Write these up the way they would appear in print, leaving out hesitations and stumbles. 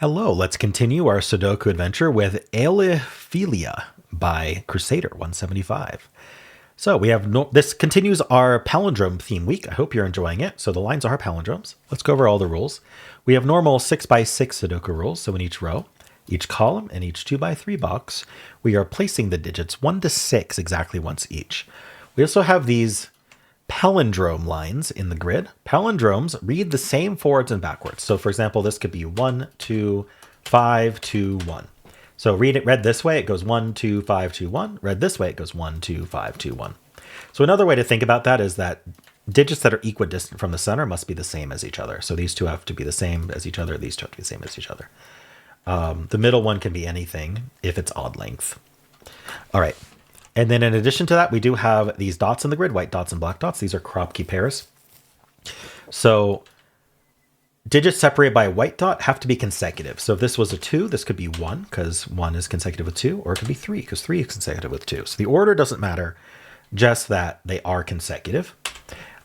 Hello, let's continue our Sudoku adventure with Ailihphilia by Crusader175. So we have this continues our palindrome theme week. I hope you're enjoying it. So the lines are palindromes. Let's go over all the rules. We have normal 6x6 Sudoku rules. So in each row, each column, and each 2x3 box, we are placing the digits 1 to 6 exactly once each. We also have these palindrome lines in the grid. Palindromes read the same forwards and backwards. So for example, this could be 1, 2, 5, 2, 1. So read this way, it goes 1, 2, 5, 2, 1. Read this way, it goes 1, 2, 5, 2, 1. So another way to think about that is that digits that are equidistant from the center must be the same as each other. So these two have to be the same as each other. These two have to be the same as each other. The middle one can be anything if it's odd length. All right. And then in addition to that, we do have these dots in the grid, white dots and black dots. These are crop key pairs. So digits separated by a white dot have to be consecutive. So if this was a 2, this could be 1 because 1 is consecutive with 2, or it could be 3 because 3 is consecutive with 2. So the order doesn't matter, just that they are consecutive.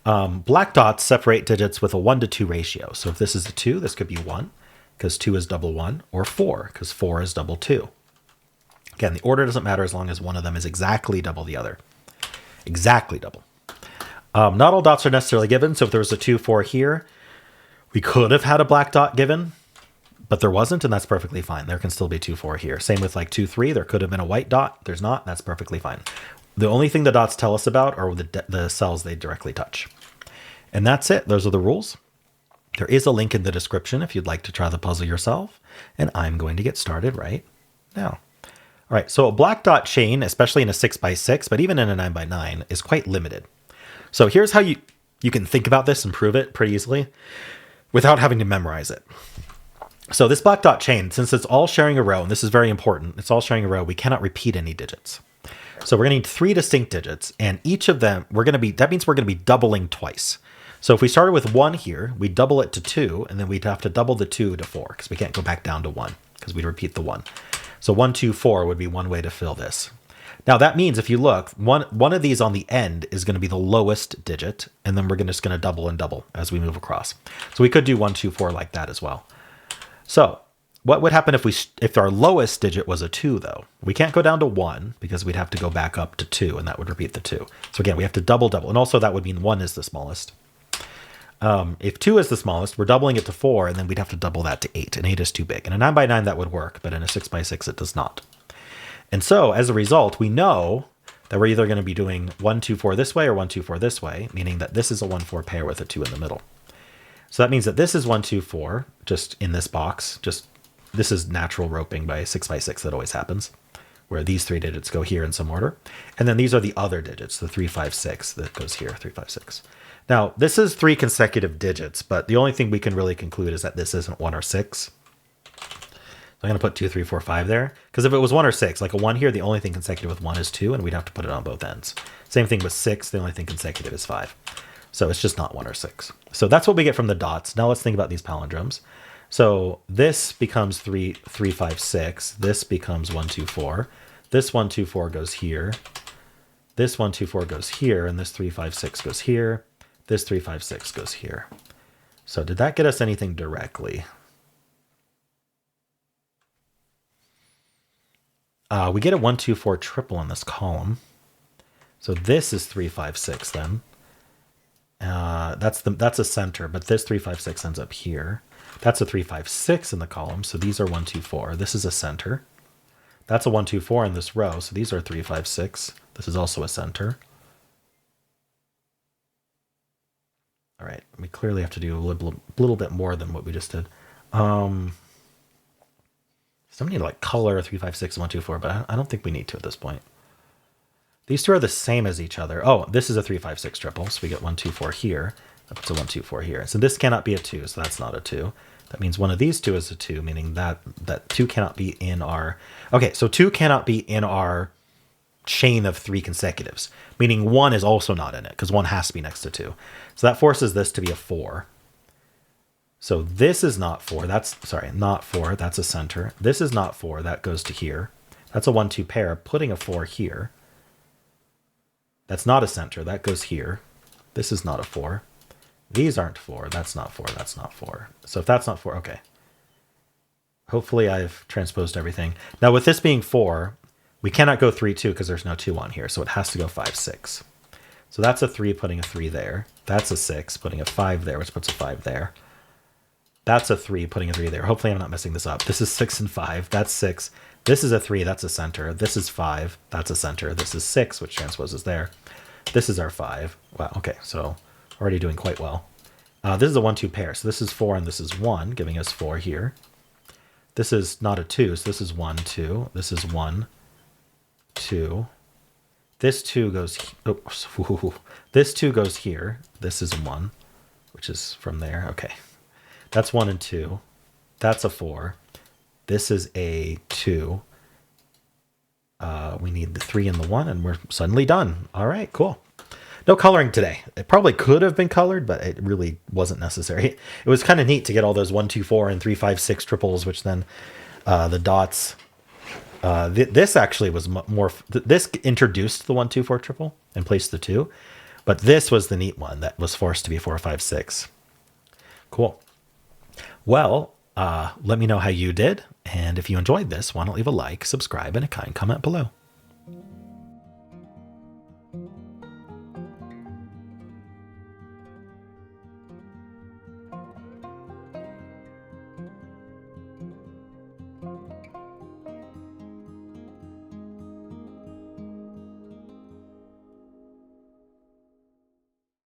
Black dots separate digits with a 1 to 2 ratio. So if this is a 2, this could be 1 because 2 is double 1, or 4 because 4 is double 2. Again, the order doesn't matter as long as one of them is exactly double the other. Exactly double. Not all dots are necessarily given. So if there was a 2, 4 here, we could have had a black dot given, but there wasn't, and that's perfectly fine. There can still be 2, 4 here. Same with like 2, 3. There could have been a white dot. There's not. That's perfectly fine. The only thing the dots tell us about are the cells they directly touch. And that's it. Those are the rules. There is a link in the description if you'd like to try the puzzle yourself. And I'm going to get started right now. All right, so a black dot chain, especially in a 6x6, but even in a 9x9, is quite limited. So here's how you can think about this and prove it pretty easily without having to memorize it. So this black dot chain, since it's all sharing a row, and this is very important, it's all sharing a row, we cannot repeat any digits. So we're gonna need 3 distinct digits, and each of them, that means we're gonna be doubling twice. So if we started with 1 here, we double it to 2, and then we'd have to double the 2 to 4, because we can't go back down to 1, because we'd repeat the 1. So 1, 2, 4 would be one way to fill this. Now that means if you look, one of these on the end is going to be the lowest digit, and then we're just going to double and double as we move across. So we could do 1, 2, 4 like that as well. So what would happen if our lowest digit was a 2 though? We can't go down to 1 because we'd have to go back up to 2, and that would repeat the 2. So again, we have to double, and also that would mean 1 is the smallest. If 2 is the smallest, we're doubling it to 4, and then we'd have to double that to 8, and 8 is too big. In a 9x9, that would work, but in a 6x6, it does not. And so, as a result, we know that we're either going to be doing 1, 2, 4 this way or 1, 2, 4 this way, meaning that this is a 1, 4 pair with a 2 in the middle. So that means that this is 1, 2, 4, just in this box. This is natural roping by 6x6 that always happens, where these 3 digits go here in some order. And then these are the other digits, the 3, 5, 6 that goes here, 3, 5, 6. Now, this is 3 consecutive digits, but the only thing we can really conclude is that this isn't 1 or 6. So I'm going to put 2, 3, 4, 5 there. Because if it was 1 or 6, like a 1 here, the only thing consecutive with 1 is 2, and we'd have to put it on both ends. Same thing with 6, the only thing consecutive is 5. So it's just not 1 or 6. So that's what we get from the dots. Now let's think about these palindromes. So this becomes 3, 5, 6. This becomes 1, 2, 4. This 1, 2, 4 goes here. This 1, 2, 4 goes here, and this 3, 5, 6 goes here. This 3, 5, 6 goes here. So did that get us anything directly? We get a 1, 2, 4 triple in this column. So this is 3, 5, 6 then. That's a center, but this 3, 5, 6 ends up here. That's a 3, 5, 6 in the column. So these are 1, 2, 4. This is a center. That's a 1, 2, 4 in this row. So these are 3, 5, 6. This is also a center. All right, we clearly have to do a little bit more than what we just did. Somebody need to like color 3, 5, 6, 1, 2, 4, but I don't think we need to at this point. These two are the same as each other. Oh, this is a 3, 5, 6 triple, so we get 1, 2, 4 here. That puts a 1, 2, 4 here. So this cannot be a 2, so that's not a 2. That means one of these two is a 2, meaning that 2 cannot be in our... Okay, so 2 cannot be in our chain of 3 consecutives, meaning 1 is also not in it because 1 has to be next to 2. So that forces this to be a 4. So this is not 4. Not 4. That's a center. This is not 4. That goes to here. That's a 1, 2 pair, putting a 4 here. That's not a center. That goes here. This is not a 4. These aren't 4. That's not 4. That's not 4. So if that's not 4, okay. Hopefully I've transposed everything. Now with this being 4, we cannot go 3, 2 because there's no 2 on here. So it has to go 5, 6. So that's a 3, putting a 3 there. That's a 6, putting a 5 there, which puts a 5 there. That's a 3, putting a 3 there. Hopefully I'm not messing this up. This is 6 and 5. That's 6. This is a 3. That's a center. This is 5. That's a center. This is 6, which transposes there. This is our 5. Wow. Okay. So already doing quite well. This is a 1, 2 pair. So this is 4 and this is 1, giving us 4 here. This is not a 2. So this is 1, 2. This is 1, 2. This 2 goes, oh, this 2 goes here. This is 1, which is from there. Okay. That's 1 and 2. That's a 4. This is a 2. We need the 3 and the 1, and we're suddenly done. All right, cool. No coloring today. It probably could have been colored, but it really wasn't necessary. It was kind of neat to get all those 1, 2, 4, and 3, 5, 6 triples, which then the dots. This actually was more. This introduced the 1, 2, 4 triple and placed the 2, but this was the neat one that was forced to be 4, 5, 6. Cool. Well, let me know how you did, and if you enjoyed this, why not leave a like, subscribe, and a kind comment below.